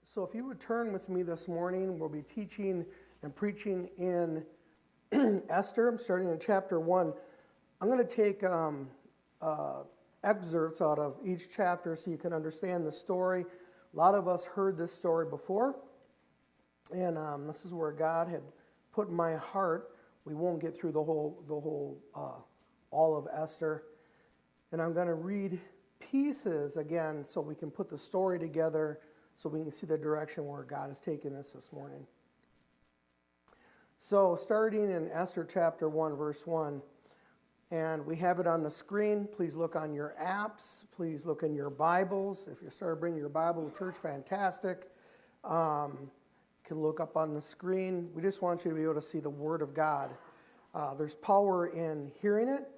So if you would turn with me this morning, we'll be teaching and preaching in Esther. I'm starting in chapter 1. I'm going to take excerpts out of each chapter so you can understand the story. A lot of us heard this story before, and this is where God had put in my heart. We won't get through the whole all of Esther, and I'm going to read pieces again so we can put the story together so we can see the direction where God is taking us this morning. So starting in Esther chapter 1, verse 1, and we have it on the screen. Please look on your apps. Please look in your Bibles. If you start bringing your Bible to church, fantastic. You can look up on the screen. We just want you to be able to see the Word of God. There's power in hearing it,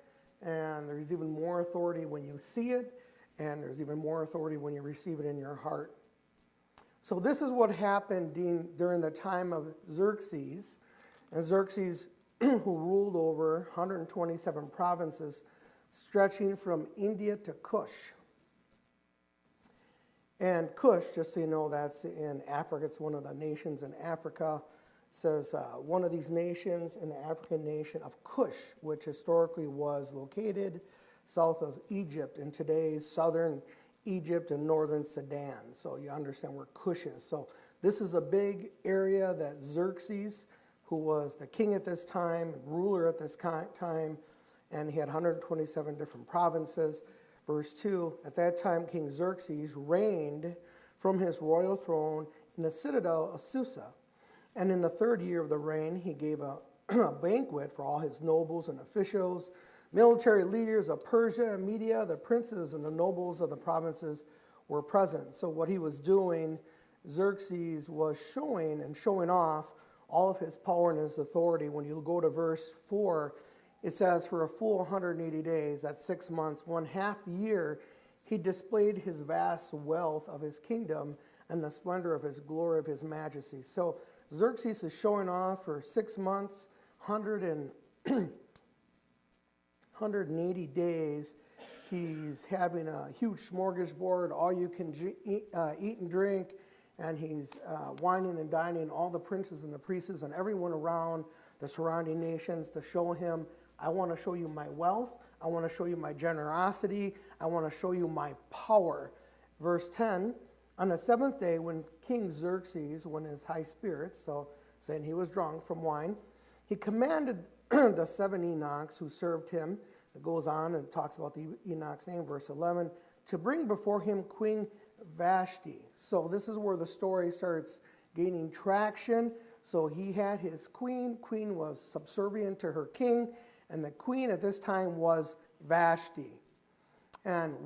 and there's even more authority when you see it, and there's even more authority when you receive it in your heart. So this is what happened during the time of Xerxes. And Xerxes, who ruled over 127 provinces, stretching from India to Kush. And Kush, just so you know, that's in Africa. It's one of the nations in Africa. It says one of these nations in the African nation of Kush, which historically was located south of Egypt in today's southern Egypt and northern Sudan. So you understand where Kush is. So this is a big area that Xerxes, who was the king at this time, ruler at this time, and he had 127 different provinces. Verse 2, at that time King Xerxes reigned from his royal throne in the citadel of Susa. And in the third year of the reign, he gave a banquet for all his nobles and officials, military leaders of Persia and Media. The princes and the nobles of the provinces were present. So what he was doing, Xerxes was showing off all of his power and his authority. When you go to verse 4, it says, for a full 180 days, that's 6 months, 1/2 year, he displayed his vast wealth of his kingdom and the splendor of his glory, of his majesty. So Xerxes is showing off for 6 months, 180 days. He's having a huge smorgasbord, all you can eat and drink, and he's wining and dining all the princes and the priests and everyone around the surrounding nations to show him, I want to show you my wealth, I want to show you my generosity, I want to show you my power. Verse 10, on the 7th day when King Xerxes, when his high spirits, so saying he was drunk from wine, he commanded the 7 eunuchs who served him, it goes on and talks about the eunuch's name, verse 11, to bring before him Queen Vashti. So this is where the story starts gaining traction. So he had his queen. Queen was subservient to her king, and the queen at this time was Vashti. And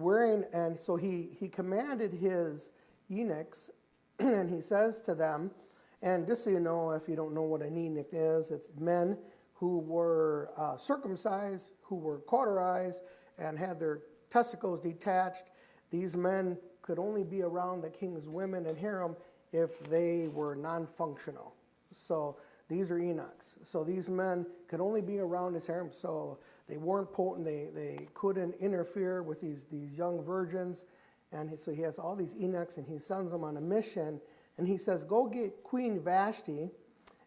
so he commanded his eunuchs, and he says to them, and just so you know, if you don't know what an eunuch is, it's men who were circumcised, who were cauterized, and had their testicles detached. These men could only be around the king's women and harem if they were non-functional. So these are eunuchs. So these men could only be around his harem. So they weren't potent. They couldn't interfere with these young virgins. And so he has all these eunuchs, and he sends them on a mission. And he says, go get Queen Vashti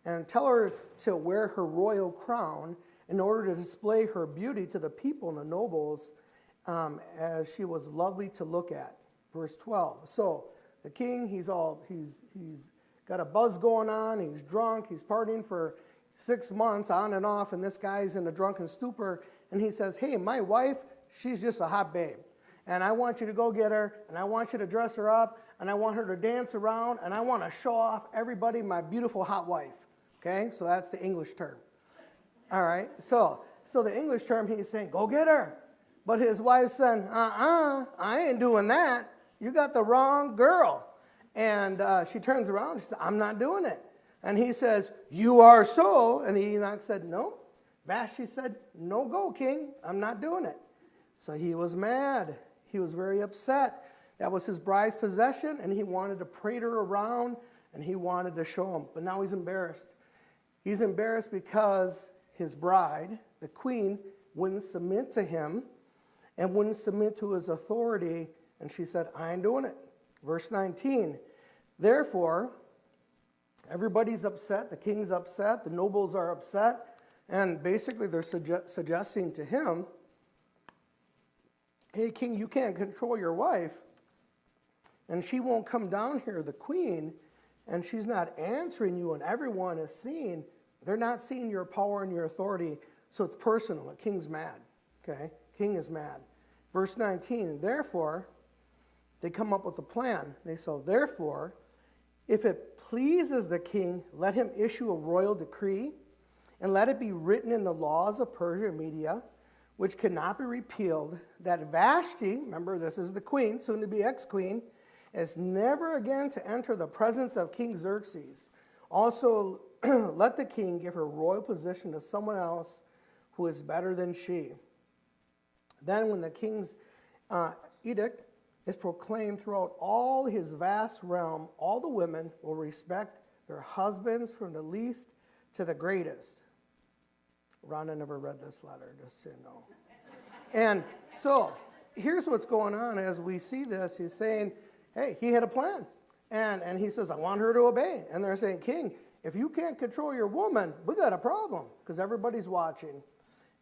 and tell her to wear her royal crown in order to display her beauty to the people and the nobles, as she was lovely to look at. Verse 12. So the king, he's got a buzz going on, he's drunk, he's partying for 6 months on and off, and this guy's in a drunken stupor, and he says, hey, my wife, she's just a hot babe, and I want you to go get her, and I want you to dress her up, and I want her to dance around, and I want to show off everybody my beautiful hot wife. Okay, so that's the English term. All right, so the English term, he's saying, go get her. But his wife said, I ain't doing that. You got the wrong girl. And she turns around, she says, I'm not doing it. And he says, you are so. And the eunuch said, no. Vashti said, no go, king. I'm not doing it. So he was mad. He was very upset. That was his bride's possession, and he wanted to parade her around, and he wanted to show him. But now he's embarrassed. He's embarrassed because his bride, the queen, wouldn't submit to him and wouldn't submit to his authority. And she said, I ain't doing it. Verse 19, Therefore, everybody's upset, the king's upset, the nobles are upset, and basically they're suggesting to him, hey, king, you can't control your wife, and she won't come down here, the queen, and she's not answering you, and everyone is seeing, they're not seeing your power and your authority, so it's personal. The king's mad, okay? King is mad. Verse 19, therefore, they come up with a plan. They say, therefore, if it pleases the king, let him issue a royal decree, and let it be written in the laws of Persia and Media, which cannot be repealed, that Vashti, remember this is the queen, soon to be ex-queen, is never again to enter the presence of King Xerxes. Also, let the king give her royal position to someone else who is better than she. Then when the king's edict is proclaimed throughout all his vast realm, all the women will respect their husbands from the least to the greatest. Rhonda never read this letter, just so you know. And so here's what's going on as we see this. He's saying, hey, he had a plan. And he says, I want her to obey. And they're saying, king, if you can't control your woman, we got a problem because everybody's watching.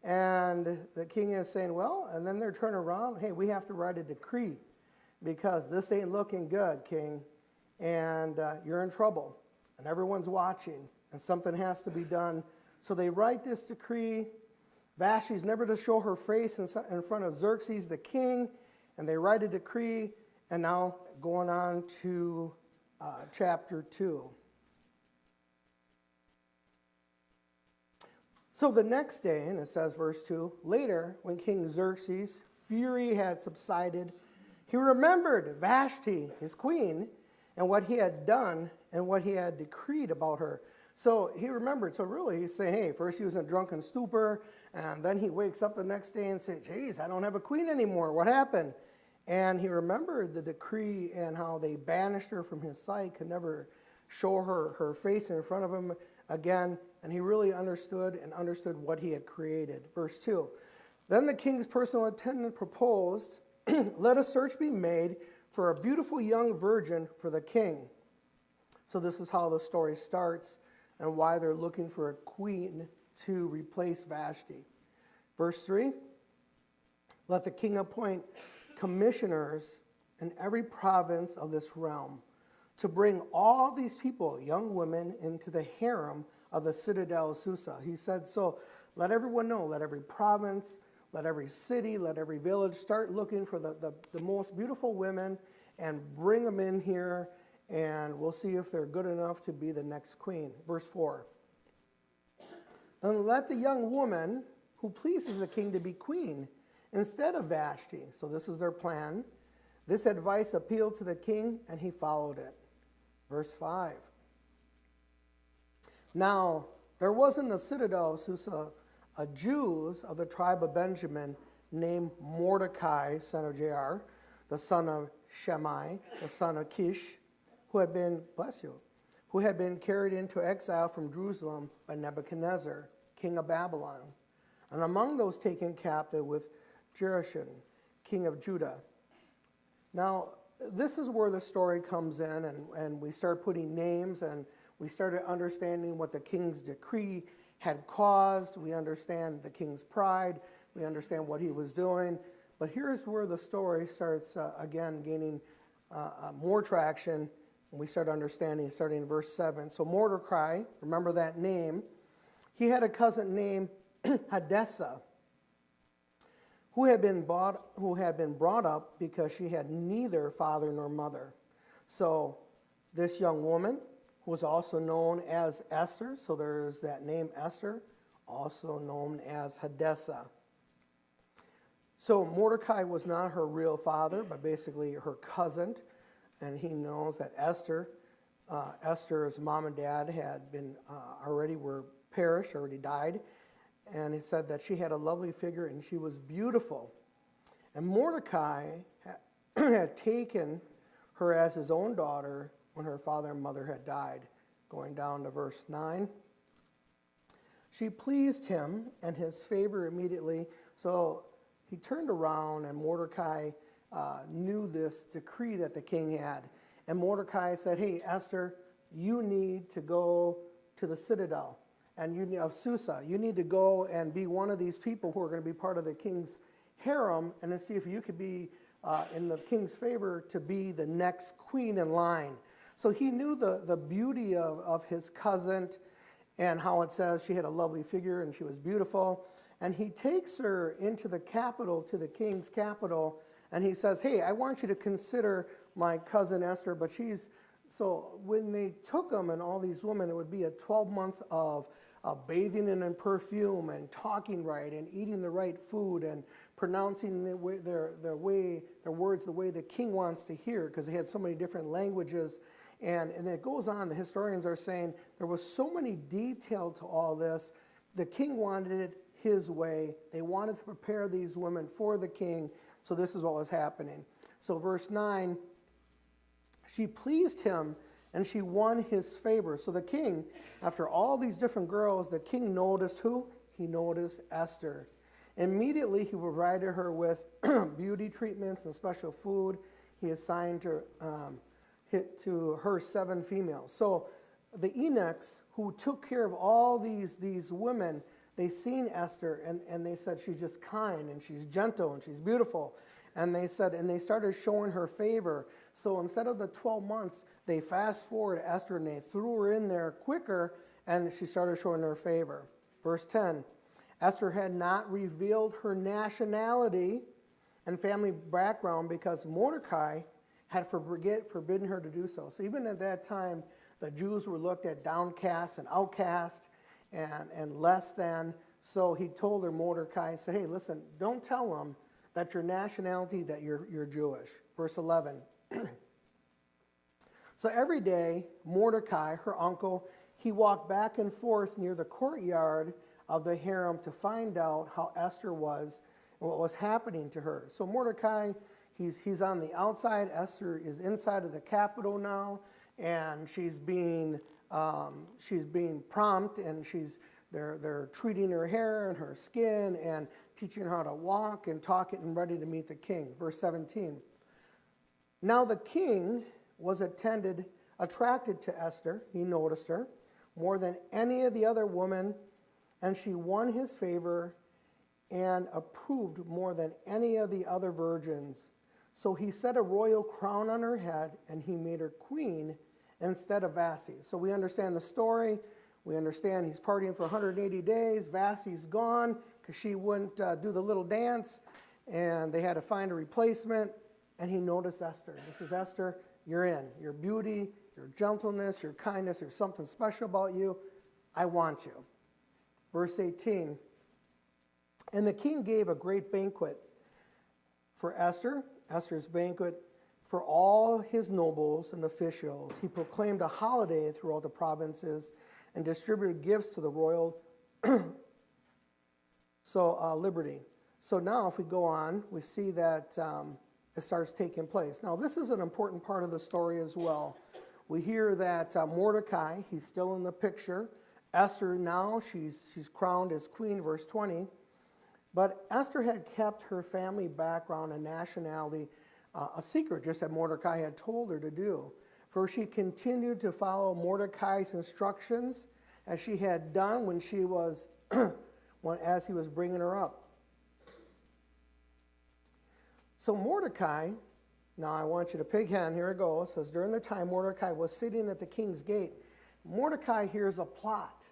And the king is saying, well, and then they're turning around, hey, we have to write a decree because this ain't looking good, king, and you're in trouble, and everyone's watching, and something has to be done. So they write this decree. Vashti's never to show her face in front of Xerxes the king, and they write a decree, and now going on to chapter 2. So the next day, and it says verse 2, later when King Xerxes' fury had subsided, he remembered Vashti, his queen, and what he had done and what he had decreed about her. So he remembered. So really he's saying, hey, first he was in a drunken stupor, and then he wakes up the next day and says, geez, I don't have a queen anymore. What happened? And he remembered the decree and how they banished her from his sight, could never show her face in front of him again. And he really understood what he had created. Verse 2, then the king's personal attendant proposed, let a search be made for a beautiful young virgin for the king. So this is how the story starts and why they're looking for a queen to replace Vashti. Verse 3, let the king appoint commissioners in every province of this realm to bring all these people, young women, into the harem of the citadel of Susa. He said, so let everyone know, let every province, let every city, let every village start looking for the most beautiful women and bring them in here, and we'll see if they're good enough to be the next queen. Verse 4, and let the young woman who pleases the king to be queen instead of Vashti. So this is their plan. This advice appealed to the king, and he followed it. Verse 5. Now, there was in the citadel of Susa a Jew of the tribe of Benjamin named Mordecai, son of Jair, the son of Shimei, the son of Kish, who had been carried into exile from Jerusalem by Nebuchadnezzar, king of Babylon, and among those taken captive with Jehoshaphat, king of Judah. Now, this is where the story comes in, and we start putting names, and we started understanding what the king's decree had caused. We understand the king's pride. We understand what he was doing. But here's where the story starts, again, gaining more traction. And we start understanding, starting in verse 7. So Mordecai, remember that name, he had a cousin named Hadassah, who had been brought up because she had neither father nor mother. So this young woman, who was also known as Esther, so there's that name Esther, also known as Hadassah. So Mordecai was not her real father, but basically her cousin, and he knows that Esther's mom and dad had been already died, and he said that she had a lovely figure and she was beautiful. And Mordecai had taken her as his own daughter when her father and mother had died. Going down to verse 9. She pleased him and his favor immediately. So he turned around, and Mordecai knew this decree that the king had. And Mordecai said, hey, Esther, you need to go to the citadel of Susa. You need to go and be one of these people who are going to be part of the king's harem and to see if you could be in the king's favor to be the next queen in line. So he knew the beauty of his cousin and how it says she had a lovely figure and she was beautiful. And he takes her into the capital, to the king's capital, and he says, hey, I want you to consider my cousin Esther, but so when they took him and all these women, it would be a 12-month of bathing in perfume and talking right and eating the right food and pronouncing their words the way the king wants to hear, because they had so many different languages. And it goes on, the historians are saying there was so many detail to all this. The king wanted it his way. They wanted to prepare these women for the king, so this is what was happening. So verse 9, she pleased him and she won his favor. So the king, after all these different girls, the king noticed who? He noticed Esther. Immediately he provided her with beauty treatments and special food. He assigned to her 7 females. So the eunuchs who took care of all these women, they seen Esther and they said she's just kind and she's gentle and she's beautiful. And they started showing her favor. So instead of the 12 months, they fast forward Esther and they threw her in there quicker and she started showing her favor. Verse 10, Esther had not revealed her nationality and family background because Mordecai had forbidden her to do so. So even at that time, the Jews were looked at downcast and outcast and less than. So he told her, Mordecai, said, hey, listen, don't tell them that your nationality, that you're Jewish. Verse 11. So every day, Mordecai, her uncle, he walked back and forth near the courtyard of the harem to find out how Esther was and what was happening to her. So Mordecai, he's on the outside. Esther is inside of the capital now, and she's being prompt, and they're treating her hair and her skin and teaching her how to walk and talk it and ready to meet the king. Verse 17. Now the king was attracted to Esther. He noticed her more than any of the other women, and she won his favor and approved more than any of the other virgins. So he set a royal crown on her head, and he made her queen instead of Vashti. So we understand the story. We understand he's partying for 180 days. Vashti's gone because she wouldn't do the little dance, and they had to find a replacement. And he noticed Esther. This is Esther. You're in. Your beauty, your gentleness, your kindness. There's something special about you. I want you. Verse 18. And the king gave a great banquet for Esther's banquet for all his nobles and officials. He proclaimed a holiday throughout the provinces and distributed gifts to the royal liberty. So now if we go on, we see that it starts taking place. Now this is an important part of the story as well. We hear that Mordecai, he's still in the picture. Esther now, she's crowned as queen, verse 20. But Esther had kept her family background and nationality a secret, just as Mordecai had told her to do. For she continued to follow Mordecai's instructions as she had done when she was, as he was bringing her up. So Mordecai, now I want you to pig hen, here it goes. It says, during the time Mordecai was sitting at the king's gate, Mordecai hears a plot.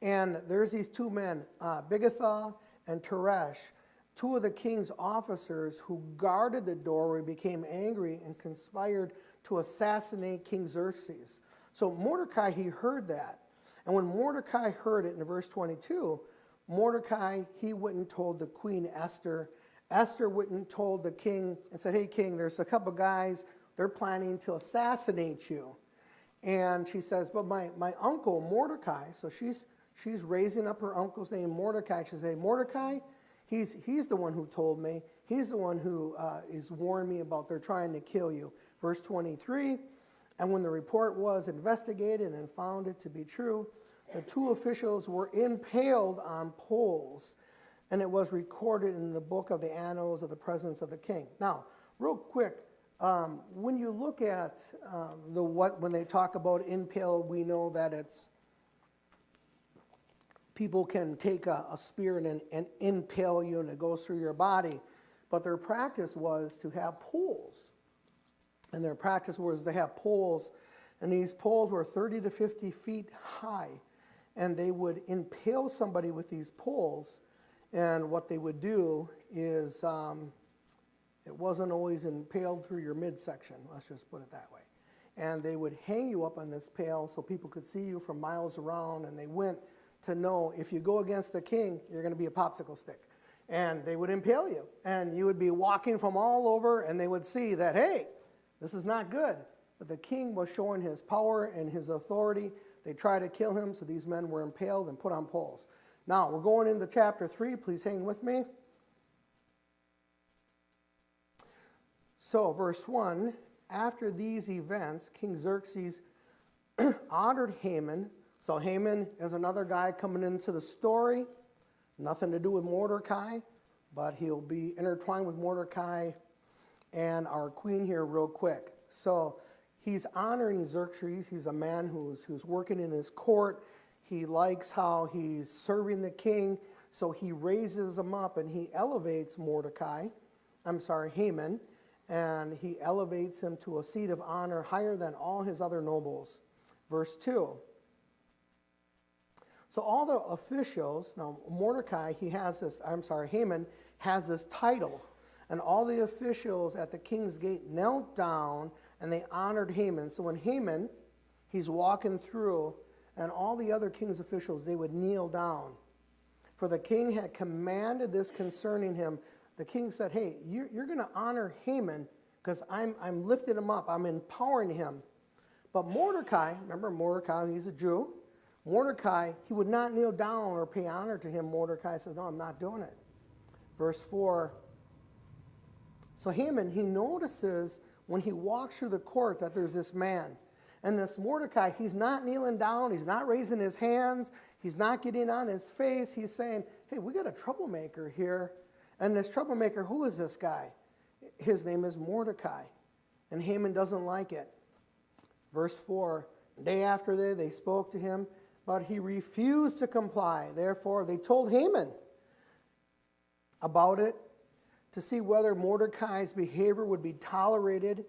And there's these 2 men, Bigtha and Teresh, 2 of the king's officers who guarded the doorway, became angry and conspired to assassinate King Xerxes. So Mordecai, he heard that. And when Mordecai heard it in verse 22, Mordecai, he went and told the queen Esther. Esther went and told the king and said, hey, king, there's a couple guys, they're planning to assassinate you. And she says, but my uncle Mordecai, so she's raising up her uncle's name, Mordecai. She says, hey, Mordecai, he's the one who told me. He's the one who is warned me about they're trying to kill you. Verse 23, and when the report was investigated and found it to be true, the 2 officials were impaled on poles, and it was recorded in the book of the annals of the presence of the king. Now, real quick, When you look at when they talk about impale, we know that it's people can take a spear and impale you, and it goes through your body. But their practice was to have poles. And their practice was to have poles, and these poles were 30 to 50 feet high. And they would impale somebody with these poles. And what they would do is, it wasn't always impaled through your midsection, let's just put it that way. And they would hang you up on this pale so people could see you from miles around, and they went to know if you go against the king, you're going to be a popsicle stick. And they would impale you, and you would be walking from all over, and they would see that, hey, this is not good. But the king was showing his power and his authority. They tried to kill him, so these men were impaled and put on poles. Now, we're going into chapter 3. Please hang with me. So, verse 1, after these events, King Xerxes honored Haman. So Haman is another guy coming into the story. Nothing to do with Mordecai, but he'll be intertwined with Mordecai and our queen here real quick. So he's honoring Xerxes. He's a man who's working in his court. He likes how he's serving the king, so he raises him up and he elevates Haman, and he elevates him to a seat of honor higher than all his other nobles. Verse 2. So all the officials, now Haman has this title, and all the officials at the king's gate knelt down and they honored Haman. So when Haman, he's walking through, and all the other king's officials, they would kneel down. For the king had commanded this concerning him. The king said, hey, you're going to honor Haman because I'm lifting him up. I'm empowering him. But Mordecai, remember Mordecai, he's a Jew. Mordecai, he would not kneel down or pay honor to him. Mordecai says, no, I'm not doing it. Verse 4. So Haman, he notices when he walks through the court that there's this man. And this Mordecai, he's not kneeling down. He's not raising his hands. He's not getting on his face. He's saying, hey, we got a troublemaker here. And this troublemaker, who is this guy? His name is Mordecai. And Haman doesn't like it. Verse 4. Day after day, they spoke to him, but he refused to comply. Therefore, they told Haman about it to see whether Mordecai's behavior would be tolerated,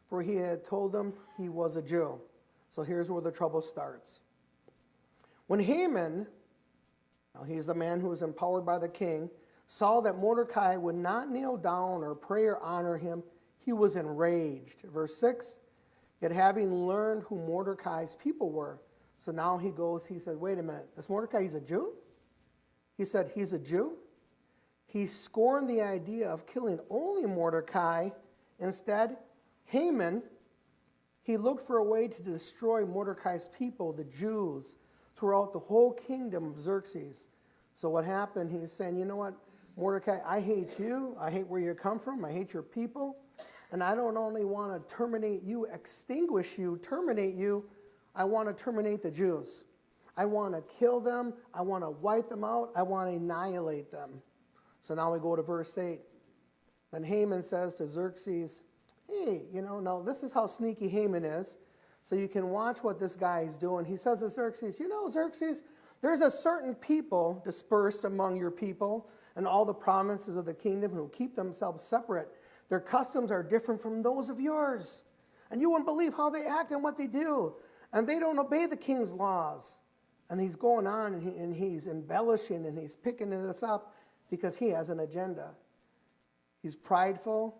for he had told them he was a Jew. So here's where the trouble starts. When Haman, now he's the man who was empowered by the king, saw that Mordecai would not kneel down or pray or honor him, he was enraged. Verse 6, yet having learned who Mordecai's people were, so now he said, wait a minute, this Mordecai, he's a Jew? He said, he's a Jew? He scorned the idea of killing only Mordecai. Instead, Haman, he looked for a way to destroy Mordecai's people, the Jews, throughout the whole kingdom of Xerxes. So what happened, he's saying, you know what, Mordecai, I hate you. I hate where you come from. I hate your people. And I don't only want to terminate you, extinguish you, terminate you, I want to terminate the Jews. I want to kill them. I want to wipe them out. I want to annihilate them. So now we go to verse 8. Then Haman says to Xerxes, hey, now this is how sneaky Haman is. So you can watch what this guy is doing. He says to Xerxes, Xerxes, there's a certain people dispersed among your people and all the provinces of the kingdom who keep themselves separate. Their customs are different from those of yours. And you wouldn't believe how they act and what they do. And they don't obey the king's laws. And he's going on and he's embellishing and he's picking this up because he has an agenda. He's prideful.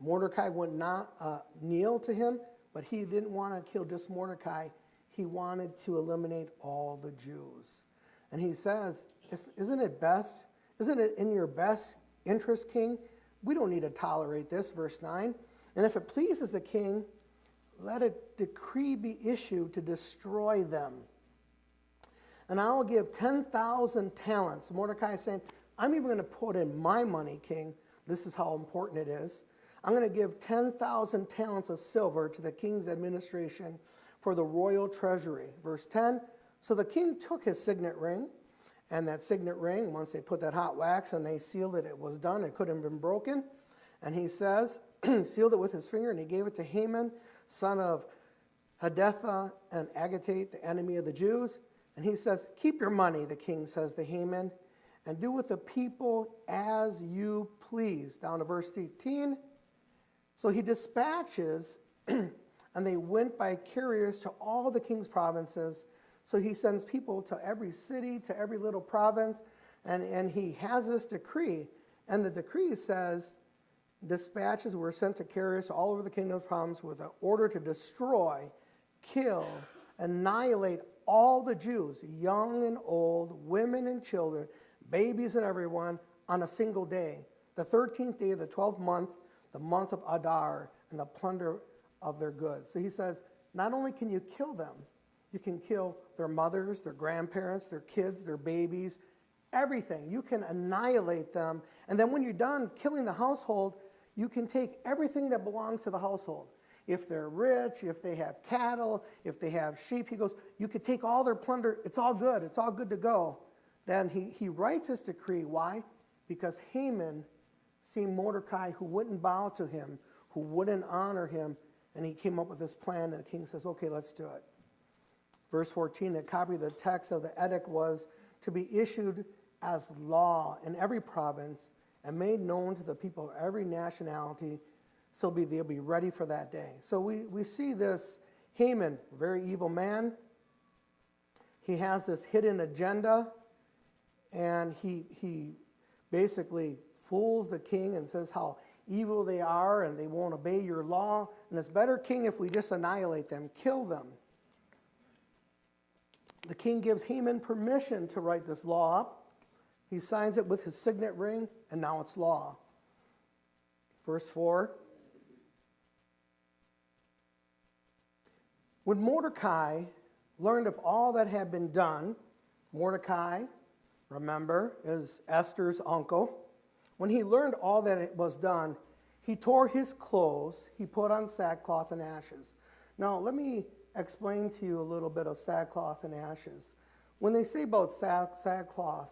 Mordecai would not kneel to him, but he didn't want to kill just Mordecai. He wanted to eliminate all the Jews. And he says, isn't it in your best interest, king? We don't need to tolerate this, verse 9. And if it pleases the king, let a decree be issued to destroy them. And I will give 10,000 talents. Mordecai is saying, I'm even going to put in my money, king. This is how important it is. I'm going to give 10,000 talents of silver to the king's administration for the royal treasury. Verse 10, so the king took his signet ring, and that signet ring, once they put that hot wax and they sealed it, it was done. It couldn't have been broken. And he says, sealed it with his finger, and he gave it to Haman, son of Hadetha and Agatate, the enemy of the Jews. And he says, keep your money, the king says to Haman, and do with the people as you please. Down to verse 18. So he dispatches, and they went by carriers to all the king's provinces. So he sends people to every city, to every little province, and he has this decree. And the decree says, dispatches were sent to carriers all over the kingdom's province with an order to destroy, kill, annihilate all the Jews, young and old, women and children, babies and everyone, on a single day, the 13th day of the 12th month, the month of Adar, and the plunder of their goods. So he says, not only can you kill them, you can kill their mothers, their grandparents, their kids, their babies, everything. You can annihilate them. And then when you're done killing the household, you can take everything that belongs to the household. If they're rich, if they have cattle, if they have sheep, he goes, you could take all their plunder. It's all good. It's all good to go. Then he writes this decree. Why? Because Haman seen Mordecai who wouldn't bow to him, who wouldn't honor him, and he came up with this plan, and the king says, okay, let's do it. Verse 14, a copy of the text of the edict was to be issued as law in every province and made known to the people of every nationality, so they'll be ready for that day. So we see this Haman, very evil man. He has this hidden agenda, and he basically fools the king and says how evil they are and they won't obey your law. And it's better, king, if we just annihilate them, kill them. The king gives Haman permission to write this law up. He signs it with his signet ring, and now it's law. Verse 4. When Mordecai learned of all that had been done, Mordecai, remember, is Esther's uncle. When he learned all that it was done, he tore his clothes, he put on sackcloth and ashes. Now, let me explain to you a little bit of sackcloth and ashes. When they say about sackcloth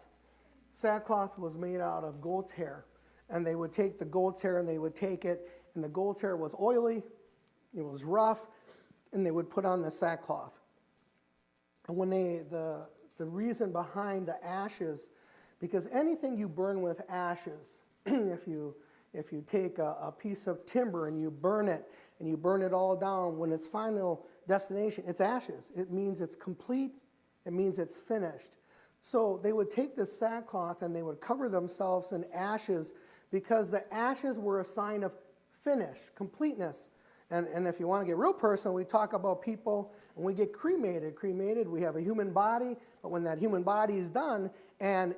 was made out of goat's hair. And they would take the goat's hair and they would take it, and the goat's hair was oily, it was rough, and they would put on the sackcloth. And when the reason behind the ashes, because anything you burn with ashes, if you take a piece of timber and you burn it all down, when its final destination, it's ashes. It means it's complete. It means it's finished. So they would take this sackcloth and they would cover themselves in ashes because the ashes were a sign of finish, completeness. And if you want to get real personal, we talk about people and we get cremated. Cremated, we have a human body, but when that human body is done and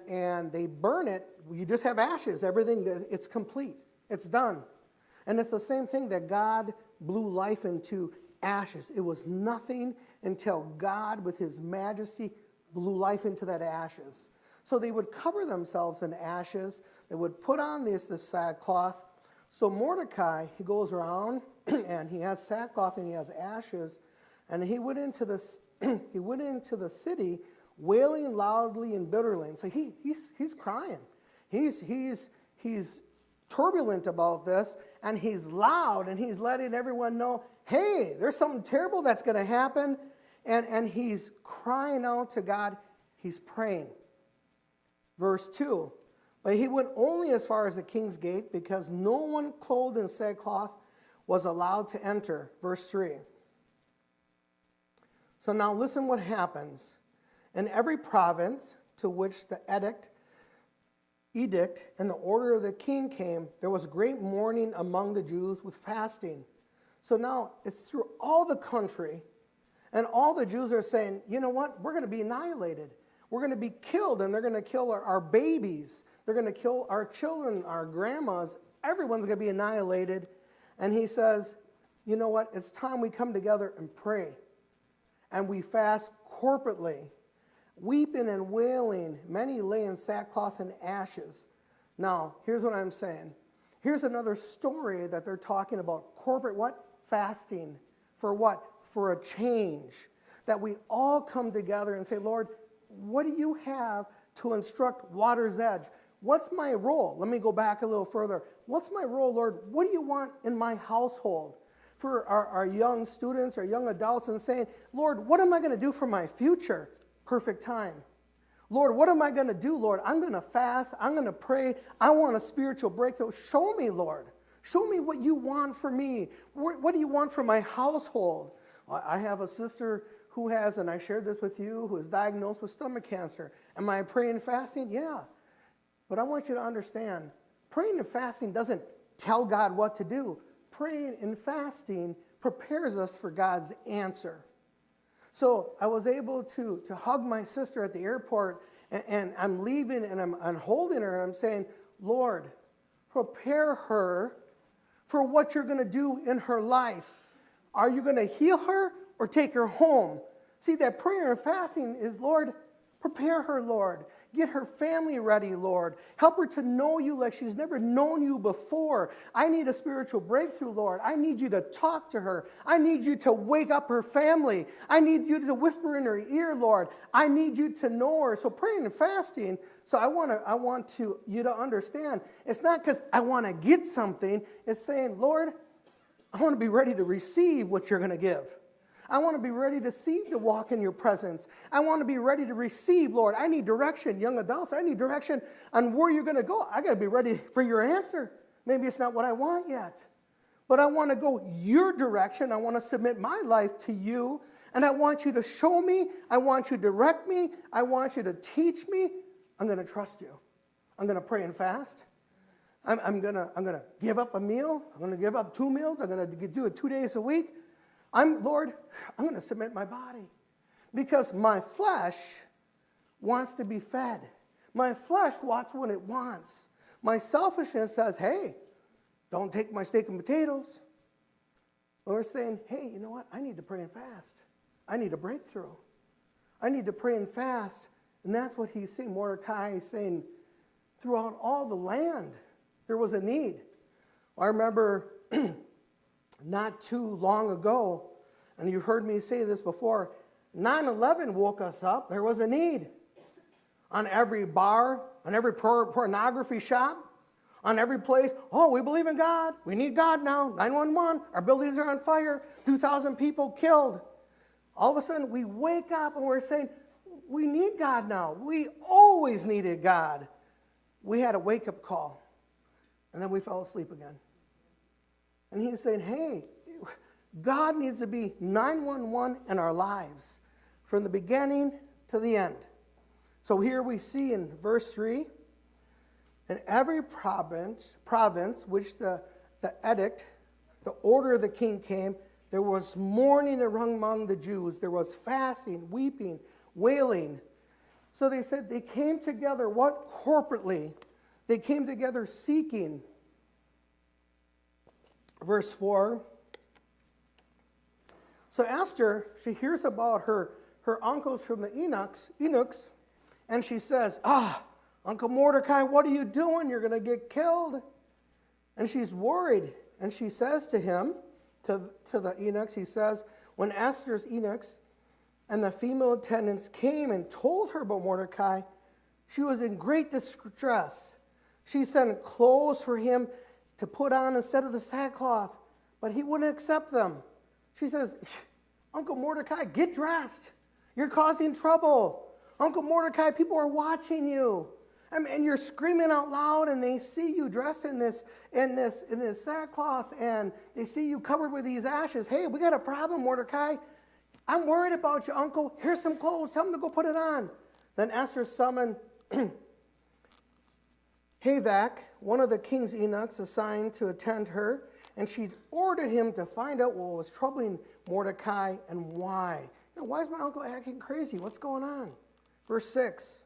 they burn it, you just have ashes. Everything, it's complete. It's done. And it's the same thing that God blew life into ashes. It was nothing until God, with his majesty, blew life into that ashes. So they would cover themselves in ashes. They would put on this sackcloth. So Mordecai, he goes around and he has sackcloth and he has ashes, and he went into the city wailing loudly and bitterly. And so he's crying. He's turbulent about this, and he's loud, and he's letting everyone know, hey, there's something terrible that's going to happen. And he's crying out to God. He's praying. Verse 2, but he went only as far as the king's gate because no one clothed in sackcloth was allowed to enter. Verse 3. So now listen what happens. In every province to which the edict and the order of the king came, there was great mourning among the Jews with fasting. So now it's through all the country, and all the Jews are saying, you know what, we're going to be annihilated. We're going to be killed, and they're going to kill our babies. They're going to kill our children, our grandmas. Everyone's going to be annihilated. And he says, you know what, it's time we come together and pray. And we fast corporately. Weeping and wailing, many lay in sackcloth and ashes. Now, here's what I'm saying. Here's another story that they're talking about. Corporate what? Fasting. For what? For a change. That we all come together and say, Lord, what do you have to instruct Water's Edge? What's my role? Let me go back a little further. What's my role, Lord? What do you want in my household? For our young students, our young adults, and saying, Lord, what am I going to do for my future? Perfect time. Lord, what am I going to do, Lord? I'm going to fast. I'm going to pray. I want a spiritual breakthrough. Show me, Lord. Show me what you want for me. What do you want for my household? I have a sister who has, and I shared this with you, who is diagnosed with stomach cancer. Am I praying and fasting? Yeah. But I want you to understand, praying and fasting doesn't tell God what to do. Praying and fasting prepares us for God's answer. So I was able to hug my sister at the airport, and I'm leaving, and I'm holding her, and I'm saying, Lord, prepare her for what you're going to do in her life. Are you going to heal her or take her home? See, that prayer and fasting is, Lord, prepare her, Lord. Get her family ready, Lord. Help her to know you like she's never known you before. I need a spiritual breakthrough, Lord. I need you to talk to her. I need you to wake up her family. I need you to whisper in her ear, Lord. I need you to know her. So praying and fasting, so I want you to understand, it's not because I want to get something. It's saying, Lord, I want to be ready to receive what you're going to give. I want to be ready to walk in your presence. I want to be ready to receive, Lord. I need direction, young adults. I need direction on where you're going to go. I got to be ready for your answer. Maybe it's not what I want yet, but I want to go your direction. I want to submit my life to you, and I want you to show me. I want you to direct me. I want you to teach me. I'm going to trust you. I'm going to pray and fast. I'm going to give up a meal. I'm going to give up 2 meals. I'm going to do it 2 days a week. Lord, I'm going to submit my body because my flesh wants to be fed. My flesh wants what it wants. My selfishness says, hey, don't take my steak and potatoes. But we're saying, hey, you know what? I need to pray and fast. I need a breakthrough. I need to pray and fast. And that's what he's saying. Mordecai is saying, throughout all the land, there was a need. I remember not too long ago, and you've heard me say this before, 9/11 woke us up. There was a need. On every bar, on every pornography shop, on every place, oh, we believe in God. We need God now. 911, our buildings are on fire. 2,000 people killed. All of a sudden, we wake up and we're saying, we need God now. We always needed God. We had a wake-up call, and then we fell asleep again. And he's saying, hey, God needs to be 911 in our lives from the beginning to the end. So here we see in verse 3, in every province which the edict, the order of the king came, there was mourning among the Jews. There was fasting, weeping, wailing. So they said they came together, what? Corporately. They came together seeking. Verse 4. So Esther, she hears about her uncles from the eunuchs, and she says, Uncle Mordecai, what are you doing? You're going to get killed. And she's worried. And she says to him, to the eunuchs, he says, when Esther's eunuchs and the female attendants came and told her about Mordecai, she was in great distress. She sent clothes for him to put on instead of the sackcloth, but he wouldn't accept them. She says, Uncle Mordecai, get dressed. You're causing trouble. Uncle Mordecai, people are watching you. And you're screaming out loud, and they see you dressed in this sackcloth, and they see you covered with these ashes. Hey, we got a problem, Mordecai. I'm worried about you, Uncle. Here's some clothes. Tell him to go put it on. Then Esther summoned Havak, one of the king's eunuchs assigned to attend her, and she ordered him to find out what was troubling Mordecai and why. Why is my uncle acting crazy? What's going on? Verse 6.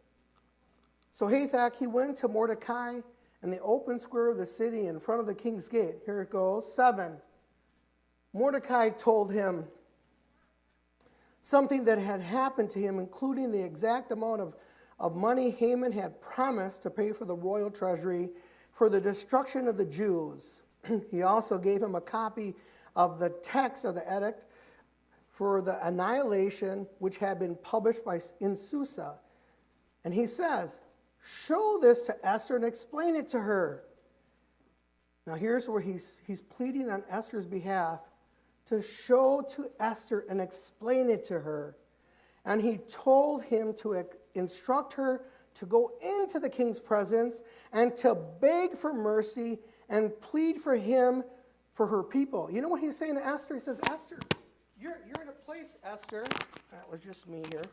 So Hathach, he went to Mordecai in the open square of the city in front of the king's gate. Here it goes. 7. Mordecai told him something that had happened to him, including the exact amount of money Haman had promised to pay for the royal treasury for the destruction of the Jews. He also gave him a copy of the text of the edict for the annihilation, which had been published in Susa. And he says, show this to Esther and explain it to her. Now here's where he's pleading on Esther's behalf to show to Esther and explain it to her. And he told him to instruct her to go into the king's presence and to beg for mercy and plead for him for her people. You know what he's saying to Esther? He says, Esther, you're in a place, Esther. That was just me here.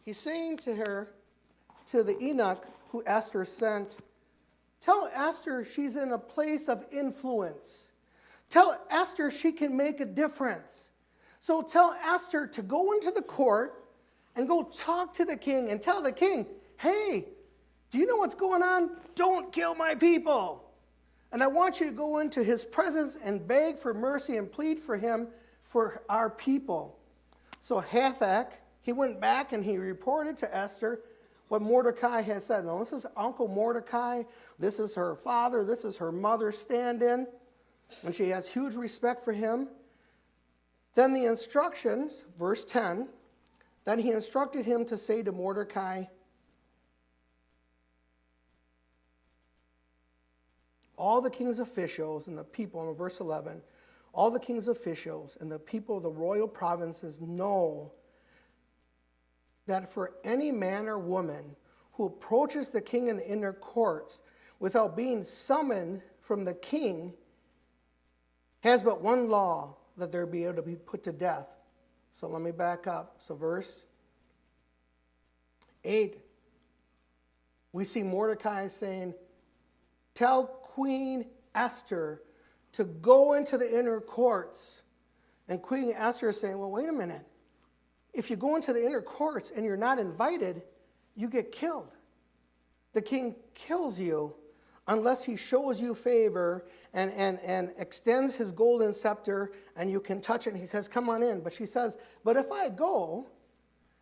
He's saying to her, to the eunuch who Esther sent, tell Esther she's in a place of influence. Tell Esther she can make a difference. So tell Esther to go into the court and go talk to the king and tell the king, hey, do you know what's going on? Don't kill my people. And I want you to go into his presence and beg for mercy and plead for him for our people. So Hathach, he went back and he reported to Esther what Mordecai had said. Now, this is Uncle Mordecai. This is her father. This is her mother stand-in. And she has huge respect for him. Then the instructions, verse 10, then he instructed him to say to Mordecai, all the king's officials and the people, in verse 11, all the king's officials and the people of the royal provinces know that for any man or woman who approaches the king in the inner courts without being summoned from the king has but one law, that they're be able to be put to death. So let me back up. So verse 8, we see Mordecai saying, tell Queen Esther to go into the inner courts. And Queen Esther is saying, well, wait a minute. If you go into the inner courts and you're not invited, you get killed. The king kills you unless he shows you favor and extends his golden scepter and you can touch it and he says, come on in. But she says, but if I go,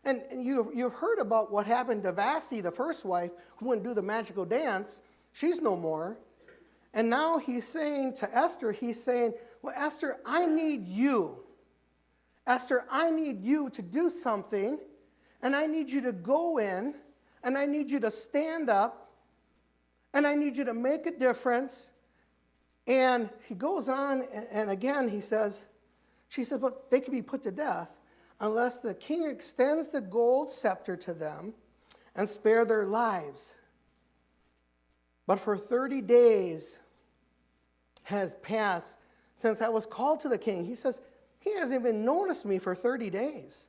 and you've heard about what happened to Vashti, the first wife, who wouldn't do the magical dance. She's no more. And now he's saying to Esther, he's saying, well, Esther, I need you. Esther, I need you to do something, and I need you to go in, and I need you to stand up, and I need you to make a difference. And he goes on, and again he says, she says, but they can be put to death unless the king extends the gold scepter to them and spare their lives. But for 30 days has passed since I was called to the king. He says, he hasn't even noticed me for 30 days.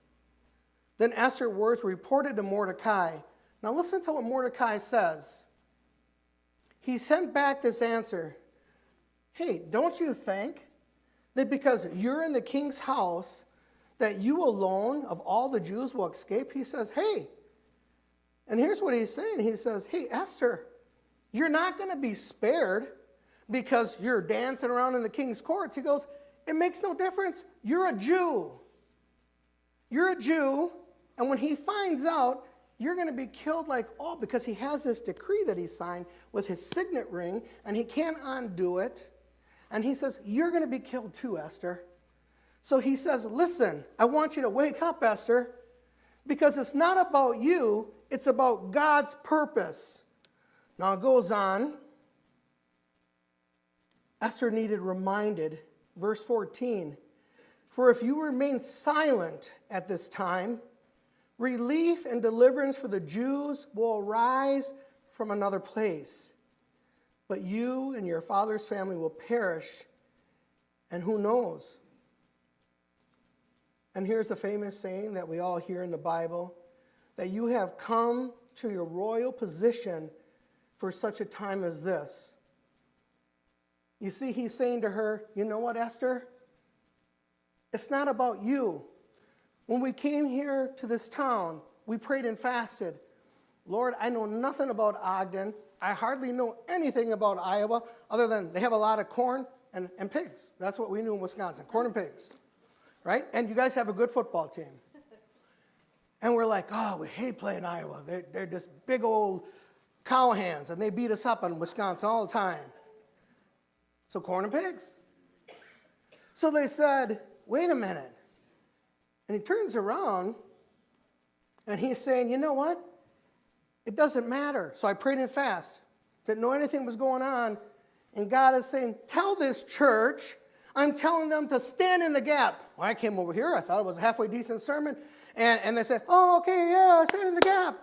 Then Esther's words reported to Mordecai. Now listen to what Mordecai says. He sent back this answer. Hey, don't you think that because you're in the king's house, that you alone of all the Jews will escape? He says, hey, and here's what he's saying. He says, hey, Esther, you're not going to be spared because you're dancing around in the king's courts. He goes, it makes no difference. You're a Jew. You're a Jew, and when he finds out, you're going to be killed like all, because he has this decree that he signed with his signet ring, and he can't undo it. And he says, you're going to be killed too, Esther. So he says, listen, I want you to wake up, Esther, because it's not about you, it's about God's purpose. Now it goes on. Esther needed reminded, verse 14, for if you remain silent at this time, relief and deliverance for the Jews will arise from another place. But you and your father's family will perish, and who knows? And here's the famous saying that we all hear in the Bible, that you have come to your royal position for such a time as this. You see, he's saying to her, you know what, Esther? It's not about you. When we came here to this town, we prayed and fasted. Lord, I know nothing about Ogden. I hardly know anything about Iowa other than they have a lot of corn and pigs. That's what we knew in Wisconsin, corn and pigs, right? And you guys have a good football team. And we're like, oh, we hate playing Iowa. They're just big old cowhands, and they beat us up in Wisconsin all the time. So corn and pigs. So they said, wait a minute. And he turns around, and he's saying, you know what? It doesn't matter. So I prayed and fasted. Didn't know anything was going on. And God is saying, tell this church, I'm telling them to stand in the gap. Well, I came over here. I thought it was a halfway decent sermon. And they said, oh, okay, yeah, stand in the gap.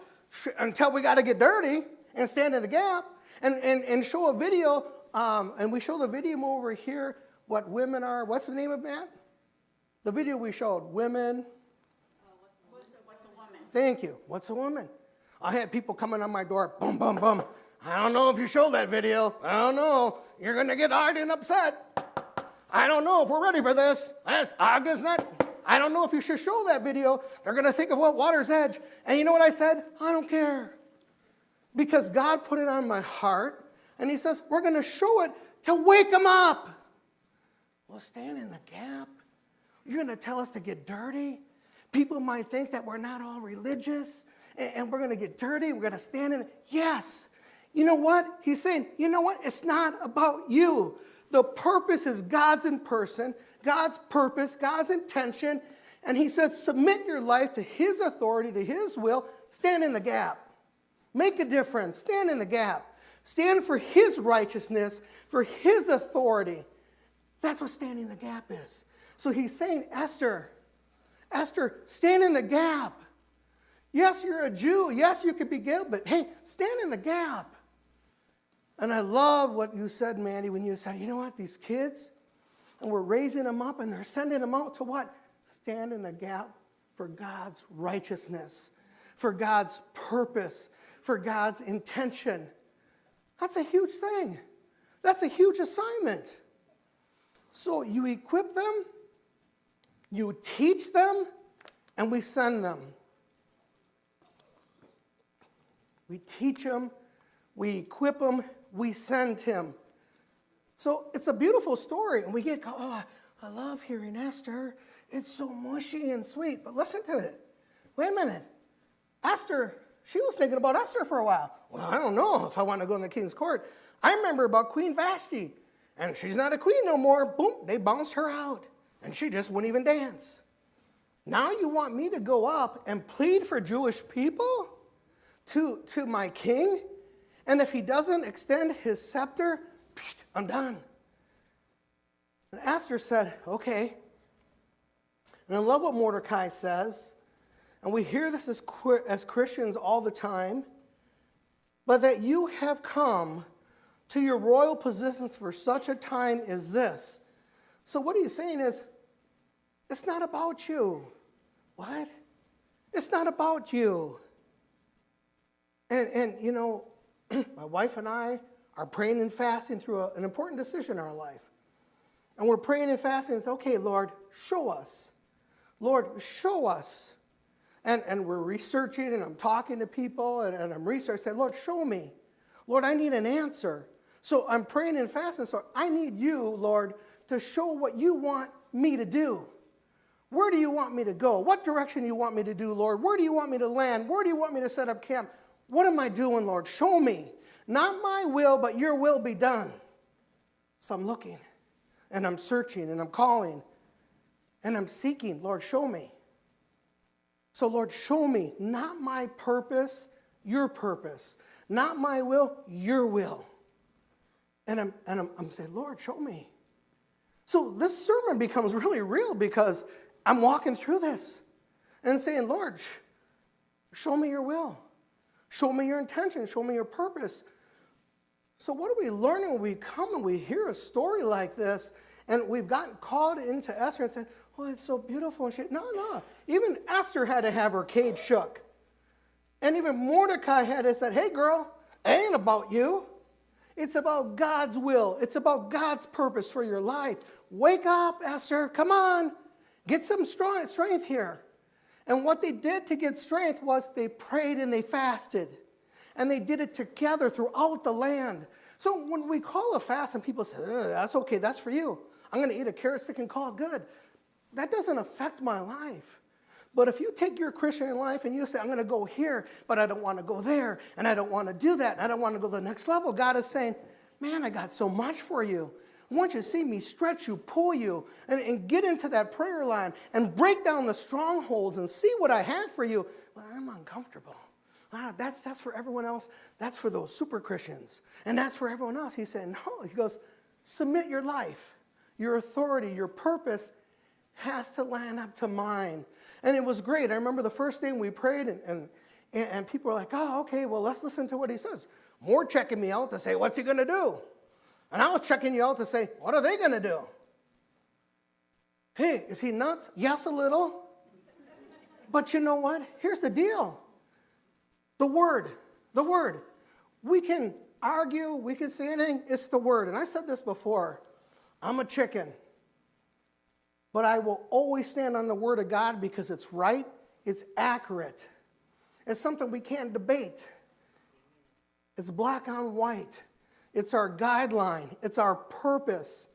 Until we got to get dirty and stand in the gap and show a video. And we show the video over here, what women are. What's the name of that? The video we showed, women. What's a woman? Thank you. What's a woman? I had people coming on my door, boom, boom, boom. I don't know if you showed that video. I don't know. You're going to get Ogden upset. I don't know if we're ready for this. Ogden's not. I don't know if you should show that video. They're going to think of what Water's Edge. And you know what I said? I don't care. Because God put it on my heart. And he says, we're going to show it to wake them up. Well, stand in the gap. You're going to tell us to get dirty? People might think that we're not all religious. And we're going to get dirty. We're going to stand in it. Yes. You know what? He's saying, you know what? It's not about you. The purpose is God's in person, God's purpose, God's intention. And he says, submit your life to his authority, to his will. Stand in the gap. Make a difference. Stand in the gap. Stand for his righteousness, for his authority. That's what standing in the gap is. So he's saying, Esther, stand in the gap. Yes, you're a Jew. Yes, you could be gay, but hey, stand in the gap. And I love what you said, Mandy, when you said, you know what, these kids, and we're raising them up and they're sending them out to what? Stand in the gap for God's righteousness, for God's purpose, for God's intention. That's a huge thing. That's a huge assignment. So you equip them, you teach them, and we send them. We teach them, we equip them, we send him. So it's a beautiful story. And we get, oh, I love hearing Esther. It's so mushy and sweet. But listen to it. Wait a minute. Esther, she was thinking about Esther for a while. Well, I don't know if I want to go in the king's court. I remember about Queen Vashti. And she's not a queen no more. Boom, they bounced her out. And she just wouldn't even dance. Now you want me to go up and plead for Jewish people to my king? And if he doesn't extend his scepter, I'm done. And Esther said, okay. And I love what Mordecai says. And we hear this as Christians all the time. But that you have come to your royal positions for such a time as this. So what he's saying is, it's not about you. What? It's not about you. And you know, my wife and I are praying and fasting through an important decision in our life. And we're praying and fasting and say, okay, Lord, show us. Lord, show us. And we're researching and I'm talking to people and I'm researching. Say, Lord, show me. Lord, I need an answer. So I'm praying and fasting. So I need you, Lord, to show what you want me to do. Where do you want me to go? What direction do you want me to do, Lord? Where do you want me to land? Where do you want me to set up camp? What am I doing, Lord? Show me. Not my will, but your will be done. So I'm looking, and I'm searching, and I'm calling, and I'm seeking. Lord, show me. So, Lord, show me. Not my purpose, your purpose. Not my will, your will. And I'm saying, Lord, show me. So this sermon becomes really real because I'm walking through this and saying, Lord, show me your will. Show me your intention. Show me your purpose. So what are we learning when we come and we hear a story like this and we've gotten called into Esther and said, oh, it's so beautiful and shit. No. Even Esther had to have her cage shook. And even Mordecai had to say, hey, girl, it ain't about you. It's about God's will. It's about God's purpose for your life. Wake up, Esther. Come on. Get some strength here. And what they did to get strength was they prayed and they fasted. And they did it together throughout the land. So when we call a fast and people say, that's okay, that's for you. I'm going to eat a carrot stick and call it good. That doesn't affect my life. But if you take your Christian life and you say, I'm going to go here, but I don't want to go there, and I don't want to do that, and I don't want to go to the next level, God is saying, man, I got so much for you. I want you to see me stretch you, pull you, and get into that prayer line and break down the strongholds and see what I have for you. Well, I'm uncomfortable. That's for everyone else. That's for those super Christians. And that's for everyone else. He said, no. He goes, submit your life, your authority, your purpose has to line up to mine. And it was great. I remember the first day we prayed, and people were like, oh, okay, well, let's listen to what he says. More checking me out to say, what's he going to do? And I was checking you out to say, what are they going to do? Hey, is he nuts? Yes, a little. But you know what? Here's the deal. The word. We can argue, we can say anything. It's the word. And I've said this before. I'm a chicken. But I will always stand on the word of God because it's right, it's accurate. It's something we can't debate. It's black on white. It's our guideline. It's our purpose.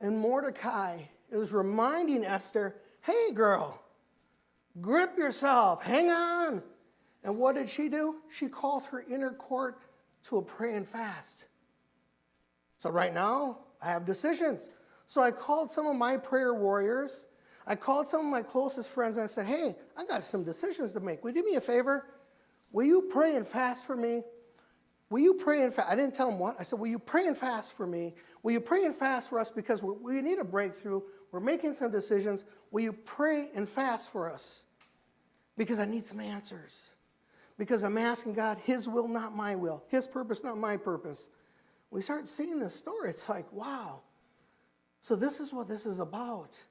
And Mordecai is reminding Esther, hey, girl, grip yourself, hang on. And what did she do? She called her inner court to a pray and fast. So right now, I have decisions. So I called some of my prayer warriors. I called some of my closest friends and I said, hey, I got some decisions to make. Will you do me a favor? Will you pray and fast for me? Will you pray and fast? I didn't tell them what. I said, will you pray and fast for me? Will you pray and fast for us because we need a breakthrough? We're making some decisions. Will you pray and fast for us? Because I need some answers. Because I'm asking God, his will, not my will. His purpose, not my purpose. We start seeing this story. It's like, wow. So this is what this is about.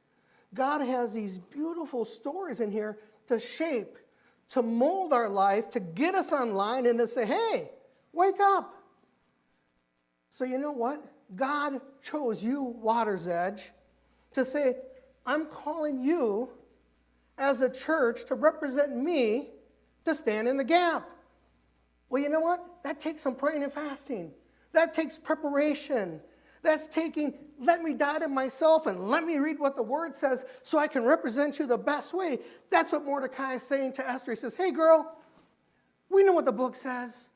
God has these beautiful stories in here to shape, to mold our life, to get us online and to say, hey, wake up. So you know what? God chose you, Water's Edge, to say, I'm calling you as a church to represent me to stand in the gap. Well, you know what? That takes some praying and fasting. That takes preparation. That's taking, let me die to myself and let me read what the word says so I can represent you the best way. That's what Mordecai is saying to Esther. He says, hey, girl, we know what the book says.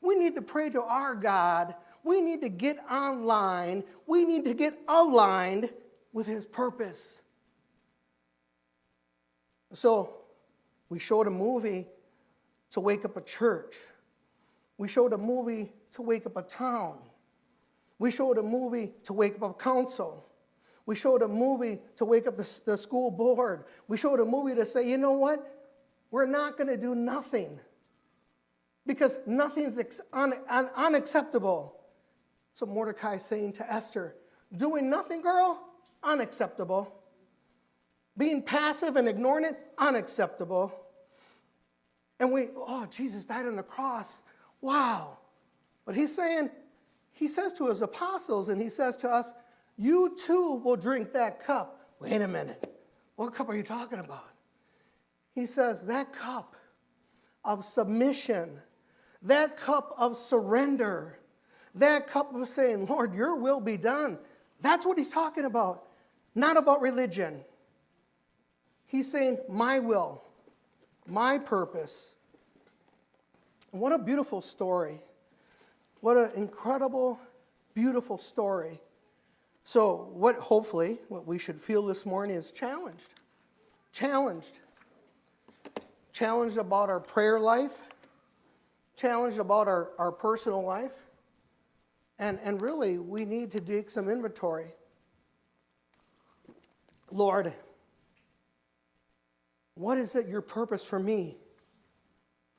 We need to pray to our God. We need to get online. We need to get aligned with his purpose. So we showed a movie to wake up a church. We showed a movie to wake up a town. We showed a movie to wake up a council. We showed a movie to wake up the school board. We showed a movie to say, you know what? We're not going to do nothing because nothing's unacceptable. So Mordecai is saying to Esther, doing nothing, girl, unacceptable. Being passive and ignoring it, unacceptable. And Jesus died on the cross. Wow. But he says to his apostles and he says to us, you too will drink that cup. Wait a minute. What cup are you talking about? He says that cup of submission, that cup of surrender, that cup of saying, Lord, your will be done. That's what he's talking about, not about religion. He's saying my will, my purpose. And what a beautiful story. What an incredible, beautiful story. So hopefully, what we should feel this morning is challenged. Challenged. Challenged about our prayer life. Challenged about our personal life. And really, we need to take some inventory. Lord, what is it your purpose for me?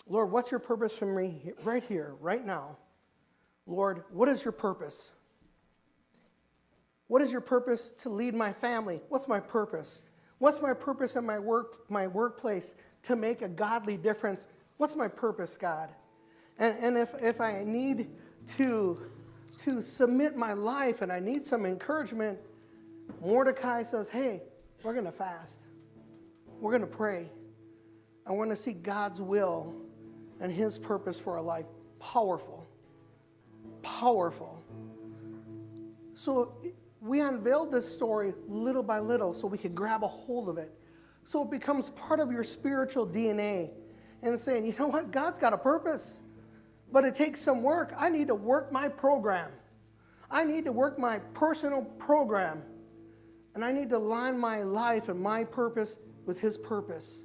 Lord, what's your purpose for me right here, right now? Lord, what is your purpose? What is your purpose to lead my family? What's my purpose? What's my purpose in my workplace to make a godly difference? What's my purpose, God? And if I need to submit my life and I need some encouragement, Mordecai says, hey, we're going to fast. We're going to pray. I want to see God's will and his purpose for our life. Powerful. Powerful. So we unveiled this story little by little so we could grab a hold of it. So it becomes part of your spiritual DNA and saying, you know what? God's got a purpose, but it takes some work. I need to work my program. I need to work my personal program. And I need to align my life and my purpose with his purpose.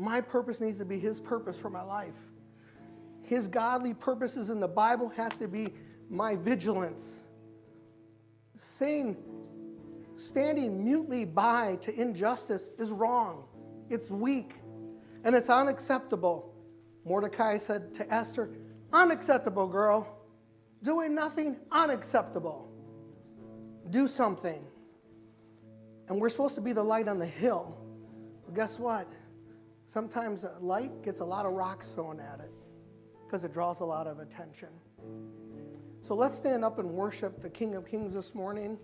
My purpose needs to be his purpose for my life. His godly purposes in the Bible has to be my vigilance. Standing mutely by to injustice is wrong. It's weak, and it's unacceptable. Mordecai said to Esther, unacceptable, girl. Doing nothing, unacceptable. Do something. And we're supposed to be the light on the hill. But guess what? Sometimes a light gets a lot of rocks thrown at it because it draws a lot of attention. So let's stand up and worship the King of Kings this morning.